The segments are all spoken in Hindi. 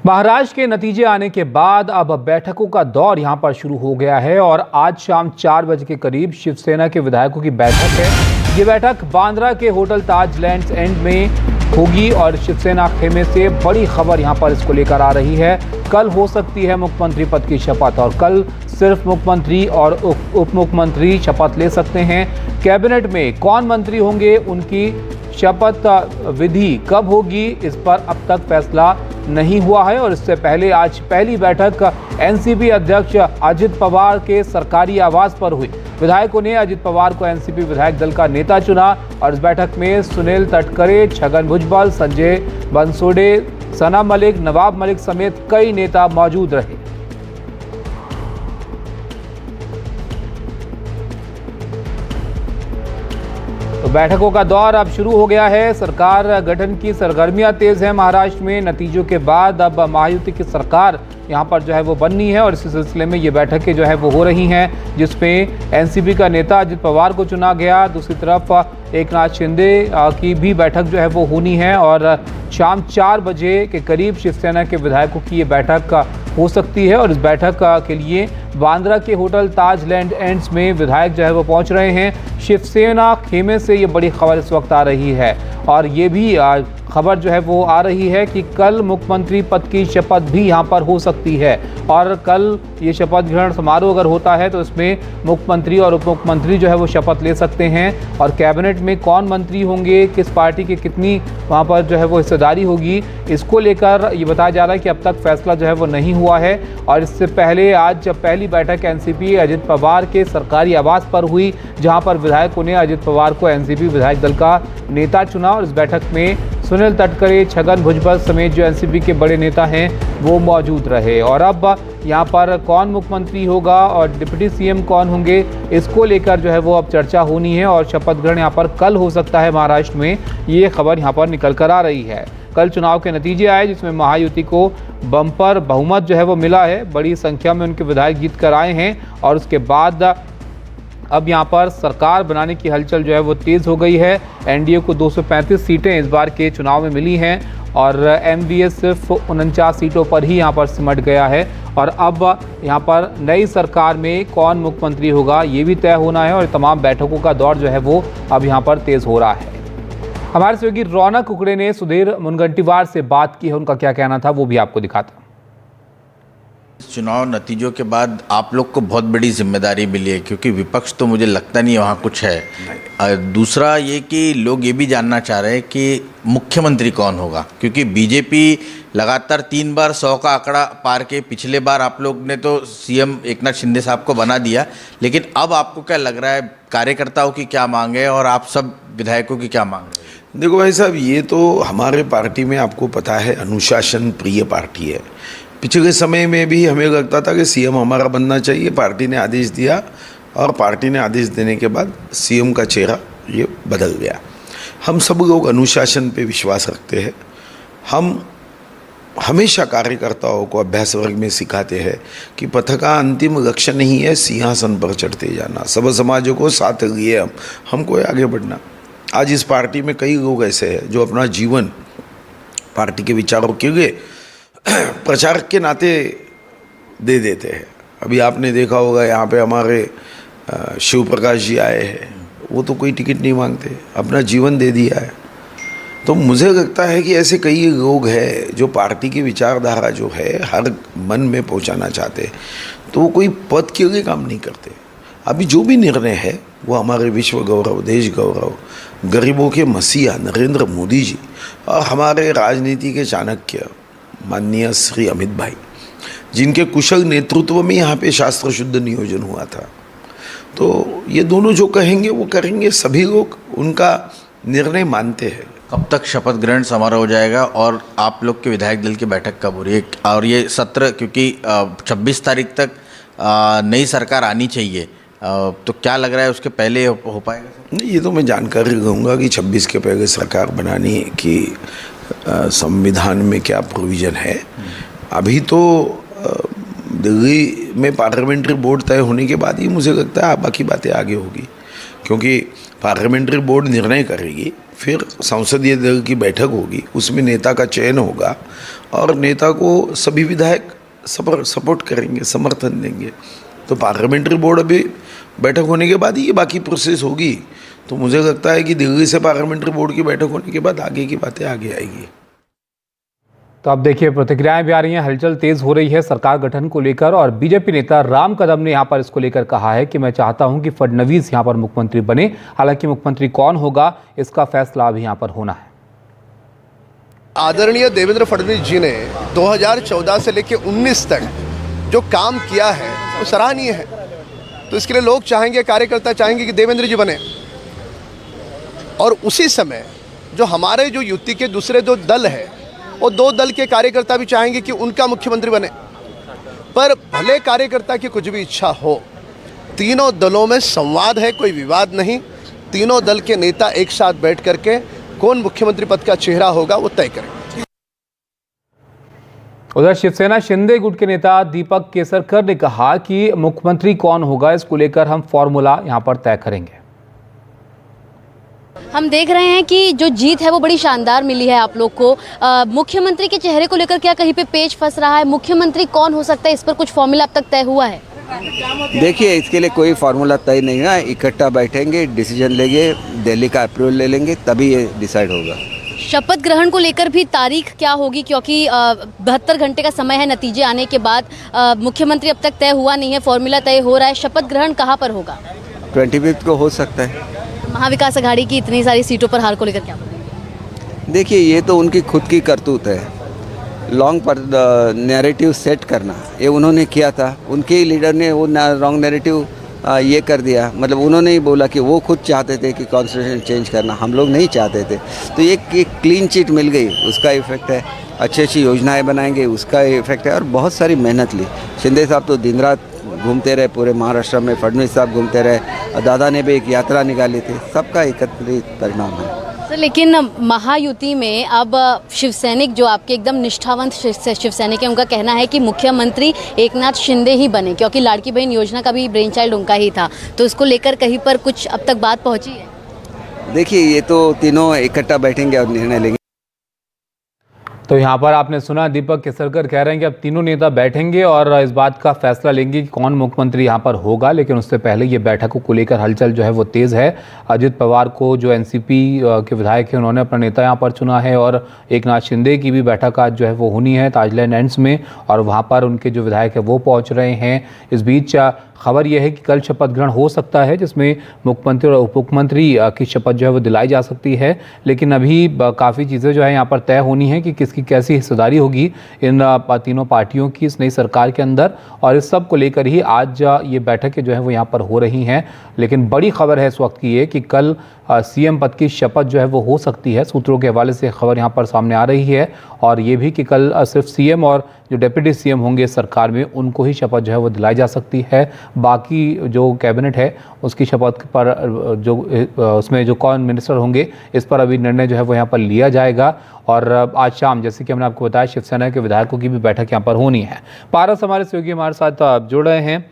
महाराष्ट्र के नतीजे आने के बाद अब बैठकों का दौर यहां पर शुरू हो गया है और आज शाम 4 बजे के करीब शिवसेना के विधायकों की बैठक है। ये बैठक बांद्रा के होटल ताज लैंड्स एंड में होगी और शिवसेना खेमे से बड़ी खबर यहां पर इसको लेकर आ रही है। कल हो सकती है मुख्यमंत्री पद की शपथ और कल सिर्फ मुख्यमंत्री और उप मुख्यमंत्री शपथ ले सकते हैं। कैबिनेट में कौन मंत्री होंगे, उनकी शपथ विधि कब होगी, इस पर अब तक फैसला नहीं हुआ है। और इससे पहले आज पहली बैठक एनसीपी अध्यक्ष अजित पवार के सरकारी आवास पर हुई। विधायकों ने अजित पवार को एनसीपी विधायक दल का नेता चुना और इस बैठक में सुनील तटकरे, छगन भुजबल, संजय बनसोडे, सना मलिक, नवाब मलिक समेत कई नेता मौजूद रहे। तो बैठकों का दौर अब शुरू हो गया है। सरकार गठन की सरगर्मियां तेज है महाराष्ट्र में। नतीजों के बाद अब महायुति की सरकार यहां पर जो है वो बननी है और इसी सिलसिले में ये बैठकें जो है वो हो रही हैं, जिसमें एनसीपी का नेता अजित पवार को चुना गया। दूसरी तरफ एकनाथ शिंदे की भी बैठक जो है वो होनी है और शाम 4 बजे के करीब शिवसेना के विधायकों की ये बैठक हो सकती है। और इस बैठक के लिए बांद्रा के होटल ताज लैंड एंड्स में विधायक जो है वो पहुंच रहे हैं। शिवसेना खेमे से ये बड़ी खबर इस वक्त आ रही है और ये भी खबर जो है वो आ रही है कि कल मुख्यमंत्री पद की शपथ भी यहाँ पर हो सकती है। और कल ये शपथ ग्रहण समारोह अगर होता है तो इसमें मुख्यमंत्री और उप मुख्यमंत्री जो है वो शपथ ले सकते हैं। और कैबिनेट में कौन मंत्री होंगे, किस पार्टी की कितनी वहाँ पर जो है वो हिस्सेदारी होगी, इसको लेकर ये बताया जा रहा है कि अब तक फैसला जो है वो नहीं हुआ है। और इससे पहले आज जब पहली बैठक एनसीपी अजित पवार के सरकारी आवास पर हुई, जहाँ पर विधायकों ने अजित पवार को एनसीपी विधायक दल का नेता चुना और इस बैठक में सुनील तटकरे, छगन भुजबल समेत जो एनसीपी के बड़े नेता हैं वो मौजूद रहे। और अब यहाँ पर कौन मुख्यमंत्री होगा और डिप्टी सीएम कौन होंगे, इसको लेकर जो है वो अब चर्चा होनी है और शपथ ग्रहण यहाँ पर कल हो सकता है महाराष्ट्र में। ये खबर यहाँ पर निकल कर आ रही है। कल चुनाव के नतीजे आए जिसमें महायुति को बम्पर बहुमत जो है वो मिला है। बड़ी संख्या में उनके विधायक जीत कर आए हैं और उसके बाद अब यहाँ पर सरकार बनाने की हलचल जो है वो तेज़ हो गई है। एनडीए को 235 सीटें इस बार के चुनाव में मिली हैं और एमवीएस सिर्फ 49 सीटों पर ही यहाँ पर सिमट गया है। और अब यहाँ पर नई सरकार में कौन मुख्यमंत्री होगा ये भी तय होना है और तमाम बैठकों का दौर जो है वो अब यहाँ पर तेज़ हो रहा है। हमारे सहयोगी रौनक कुकड़े ने सुधीर मुनगंटीवार से बात की है, उनका क्या कहना था वो भी आपको दिखाता। चुनाव नतीजों के बाद आप लोग को बहुत बड़ी जिम्मेदारी मिली है क्योंकि विपक्ष तो मुझे लगता नहीं वहाँ कुछ है। दूसरा ये कि लोग ये भी जानना चाह रहे हैं कि मुख्यमंत्री कौन होगा, क्योंकि बीजेपी लगातार 3 बार 100 का आंकड़ा पार के, पिछले बार आप लोग ने तो सीएम एकनाथ शिंदे साहब को बना दिया, लेकिन अब आपको क्या लग रहा है कार्यकर्ताओं की क्या मांग है और आप सब विधायकों की क्या मांग है? देखो भाई साहब, ये तो हमारे पार्टी में आपको पता है अनुशासन प्रिय पार्टी है। पिछले समय में भी हमें लगता था कि सीएम हमारा बनना चाहिए, पार्टी ने आदेश दिया और पार्टी ने आदेश देने के बाद सीएम का चेहरा ये बदल गया। हम सब लोग अनुशासन पे विश्वास रखते हैं। हम हमेशा कार्यकर्ताओं को अभ्यास वर्ग में सिखाते हैं कि पथ का अंतिम लक्ष्य नहीं है सिंहासन पर चढ़ते जाना, सब समाजों को साथ लिए हमको आगे बढ़ना। आज इस पार्टी में कई लोग ऐसे हैं जो अपना जीवन पार्टी के विचारों के लिए प्रचारक के नाते दे देते हैं। अभी आपने देखा होगा यहाँ पे हमारे शिव प्रकाश जी आए हैं, वो तो कोई टिकट नहीं मांगते, अपना जीवन दे दिया है। तो मुझे लगता है कि ऐसे कई लोग हैं जो पार्टी की विचारधारा जो है हर मन में पहुँचाना चाहते हैं, तो वो कोई पद के लिए काम नहीं करते। अभी जो भी निर्णय है वो हमारे विश्व गौरव, देश गौरव, गरीबों के मसीहा नरेंद्र मोदी जी और हमारे राजनीति के चाणक्य माननीय श्री अमित भाई, जिनके कुशल नेतृत्व में यहाँ पे शास्त्र शुद्ध नियोजन हुआ था, तो ये दोनों जो कहेंगे वो करेंगे। सभी लोग उनका निर्णय मानते हैं। कब तक शपथ ग्रहण समारोह हो जाएगा और आप लोग के विधायक दल की बैठक कब हो रही है? और ये सत्र, क्योंकि 26 तारीख तक नई सरकार आनी चाहिए, तो क्या लग रहा है उसके पहले हो पाएगा? नहीं, ये तो मैं जानकारी दूंगा कि 26 के पहले सरकार बनाने की संविधान में क्या प्रोविज़न है। अभी तो दिल्ली में पार्लियामेंट्री बोर्ड तय होने के बाद ही मुझे लगता है बाकी बातें आगे होगी, क्योंकि पार्लियामेंट्री बोर्ड निर्णय करेगी, फिर संसदीय दल की बैठक होगी, उसमें नेता का चयन होगा और नेता को सभी विधायक सपोर्ट करेंगे, समर्थन देंगे। तो पार्लियामेंट्री बोर्ड अभी बैठक होने के बाद ही ये बाकी प्रोसेस होगी। तो मुझे लगता है कि दिल्ली से पार्लियामेंट्री बोर्ड की बैठक होने के बाद आगे की बातें आगे आएगी। तो अब देखिए प्रतिक्रियाएं भी आ रही हैं, हलचल तेज हो रही है सरकार गठन को लेकर और बीजेपी नेता राम कदम ने यहां पर इसको लेकर कहा है कि मैं चाहता हूं कि फडणवीस यहां पर मुख्यमंत्री बने। हालांकि मुख्यमंत्री कौन होगा इसका फैसला अभी यहां पर होना है। आदरणीय देवेंद्र फडणवीस जी ने 2014 से लेकर 19 तक जो काम किया है वो सराहनीय है। तो इसके लिए लोग चाहेंगे, कार्यकर्ता चाहेंगे कि देवेंद्र जी बने। और उसी समय जो हमारे जो युति के दूसरे दो दल है वो दो दल के कार्यकर्ता भी चाहेंगे कि उनका मुख्यमंत्री बने। पर भले कार्यकर्ता की कुछ भी इच्छा हो, तीनों दलों में संवाद है, कोई विवाद नहीं। तीनों दल के नेता एक साथ बैठ करके कौन मुख्यमंत्री पद का चेहरा होगा वो तय करें। उधर शिवसेना शिंदे गुट के नेता दीपक केसरकर ने कहा कि मुख्यमंत्री कौन होगा इसको लेकर हम फॉर्मूला यहां पर तय करेंगे। हम देख रहे हैं कि जो जीत है वो बड़ी शानदार मिली है आप लोग को। मुख्यमंत्री के चेहरे को लेकर क्या कहीं पे पेच फंस रहा है? मुख्यमंत्री कौन हो सकता है, इस पर कुछ फॉर्मूला अब तक तय हुआ है? देखिए, इसके लिए कोई फार्मूला तय नहीं है। इकट्ठा बैठेंगे, डिसीजन लेंगे, दिल्ली का अप्रूवल ले लेंगे, तभी ये डिसाइड होगा। शपथ ग्रहण को लेकर भी तारीख क्या होगी? क्योंकि 72 घंटे का समय है नतीजे आने के बाद। मुख्यमंत्री अब तक तय हुआ नहीं है, फॉर्मूला तय हो रहा है। शपथ ग्रहण कहाँ पर होगा? 25 को हो सकता है। महाविकास अघाड़ी की इतनी सारी सीटों पर हार को लेकर क्या? देखिए, ये तो उनकी खुद की करतूत है। लॉन्ग पर नैरेटिव सेट करना ये उन्होंने किया था। उनके ही लीडर ने वो रॉन्ग नैरेटिव ये कर दिया। मतलब उन्होंने ही बोला कि वो खुद चाहते थे कि कॉन्स्टिट्यूशन चेंज करना, हम लोग नहीं चाहते थे। तो एक क्लीन चिट मिल गई, उसका इफेक्ट है। अच्छी अच्छी योजनाएं बनाएंगे, उसका इफेक्ट है। और बहुत सारी मेहनत ली। शिंदे साहब तो दिन रात घूमते रहे पूरे महाराष्ट्र में, फडणवीस साहब घूमते रहे, दादा ने भी एक यात्रा निकाली थी। सबका एकत्रित परिणाम है। सर, लेकिन महायुति में अब शिवसैनिक जो आपके एकदम निष्ठावंत शिवसैनिक हैं, उनका कहना है कि मुख्यमंत्री एकनाथ शिंदे ही बने, क्योंकि लाड़की बहन योजना का भी ब्रेन चाइल्ड उनका ही था। तो इसको लेकर कहीं पर कुछ अब तक बात पहुंची है? देखिए, ये तो तीनों इकट्ठा बैठेंगे और निर्णय लेंगे। तो यहाँ पर आपने सुना दीपक केसरकर कह रहे हैं कि अब तीनों नेता बैठेंगे और इस बात का फैसला लेंगे कि कौन मुख्यमंत्री यहाँ पर होगा। लेकिन उससे पहले ये बैठकों को लेकर हलचल जो है वो तेज़ है। अजित पवार को जो एनसीपी के विधायक हैं उन्होंने अपना नेता यहाँ पर चुना है और एकनाथ शिंदे की भी बैठक आज जो है वो होनी है ताजलैंड एंड्स में, और वहाँ पर उनके जो विधायक है वो पहुँच रहे हैं। इस बीच खबर यह है कि कल शपथ ग्रहण हो सकता है जिसमें मुख्यमंत्री और उप मुख्यमंत्री की शपथ जो है वो दिलाई जा सकती है। लेकिन अभी काफ़ी चीज़ें जो है यहाँ पर तय होनी है कि किसकी कैसी हिस्सेदारी होगी इन तीनों पार्टियों की इस नई सरकार के अंदर, और इस सब को लेकर ही आज ये बैठकें जो है वो यहाँ पर हो रही हैं। लेकिन बड़ी खबर है इस वक्त की ये कि कल सीएम पद की शपथ जो है वो हो सकती है। सूत्रों के हवाले से खबर यहाँ पर सामने आ रही है, और ये भी कि कल सिर्फ सीएम और जो डिप्टी सीएम होंगे सरकार में उनको ही शपथ जो है वो दिलाई जा सकती है। बाकी जो कैबिनेट है उसकी शपथ पर जो उसमें जो कौन मिनिस्टर होंगे इस पर अभी निर्णय जो है वो यहाँ पर लिया जाएगा। और आज शाम जैसे कि हमने आपको बताया शिवसेना के विधायकों की भी बैठक यहाँ पर होनी है। पारस हमारे सहयोगी हमारे साथ जुड़ रहे हैं।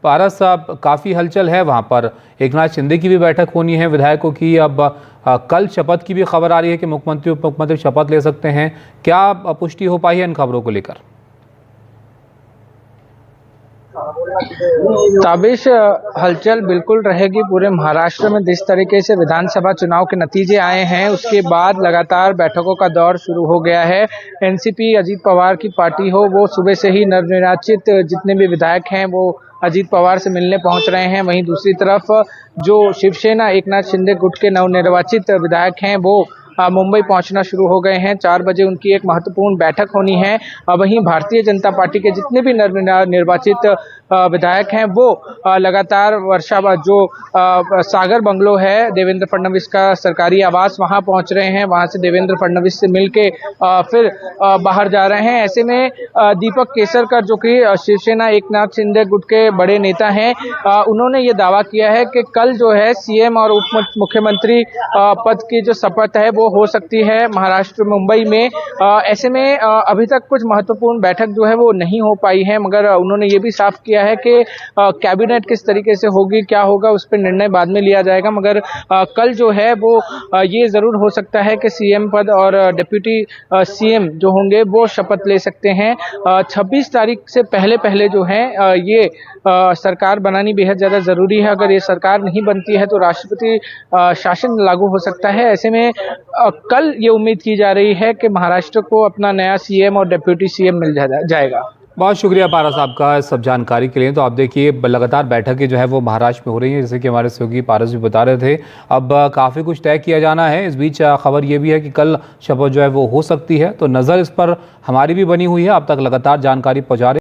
पारस साहब, काफ़ी हलचल है वहाँ पर, एकनाथ शिंदे की भी बैठक होनी है विधायकों की। अब कल शपथ की भी खबर आ रही है कि मुख्यमंत्री उप मुख्यमंत्री शपथ ले सकते हैं। क्या पुष्टि हो पाई है इन खबरों को लेकर? ताबिश, हलचल बिल्कुल रहेगी पूरे महाराष्ट्र में। जिस तरीके से विधानसभा चुनाव के नतीजे आए हैं उसके बाद लगातार बैठकों का दौर शुरू हो गया है। एनसीपी अजीत पवार की पार्टी हो, वो सुबह से ही नवनिर्वाचित जितने भी विधायक हैं वो अजीत पवार से मिलने पहुंच रहे हैं। वहीं दूसरी तरफ जो शिवसेना एकनाथ शिंदे गुट के नवनिर्वाचित विधायक हैं वो मुंबई पहुंचना शुरू हो गए हैं। 4 बजे उनकी एक महत्वपूर्ण बैठक होनी है। वहीं भारतीय जनता पार्टी के जितने भी निर्वाचित विधायक हैं वो लगातार वर्षाबाद जो सागर बंगलो है देवेंद्र फडणवीस का सरकारी आवास, वहां पहुंच रहे हैं। वहां से देवेंद्र फडणवीस से मिलके फिर बाहर जा रहे हैं। ऐसे में दीपक केसरकर जो कि शिवसेना एकनाथ शिंदे गुट के बड़े नेता हैं, उन्होंने ये दावा किया है कि कल जो है सीएम और उप मुख्यमंत्री पद की जो शपथ है वो हो सकती है महाराष्ट्र मुंबई में। ऐसे में अभी तक कुछ महत्वपूर्ण बैठक जो है वो नहीं हो पाई है, मगर उन्होंने ये भी साफ किया है कि कैबिनेट किस तरीके से होगी, क्या होगा, उस पर निर्णय बाद में लिया जाएगा। मगर कल जो है वो ये जरूर हो सकता है कि सीएम पद और डिप्टी सीएम जो होंगे वो शपथ ले सकते हैं। 26 तारीख से पहले जो है ये सरकार बनानी बेहद ज़्यादा ज़रूरी है। अगर ये सरकार नहीं बनती है तो राष्ट्रपति शासन लागू हो सकता है। ऐसे में कल ये उम्मीद की जा रही है कि महाराष्ट्र को अपना नया सीएम और डिप्टी सीएम मिल जाएगा। बहुत शुक्रिया पारा साहब का इस सब जानकारी के लिए। तो आप देखिए लगातार बैठकें जो है वो महाराष्ट्र में हो रही हैं, जैसे कि हमारे सहयोगी पारस भी बता रहे थे। अब काफ़ी कुछ तय किया जाना है। इस बीच खबर ये भी है कि कल शपथ जो है वो हो सकती है, तो नज़र इस पर हमारी भी बनी हुई है। अब तक लगातार जानकारी पहुँचा रहे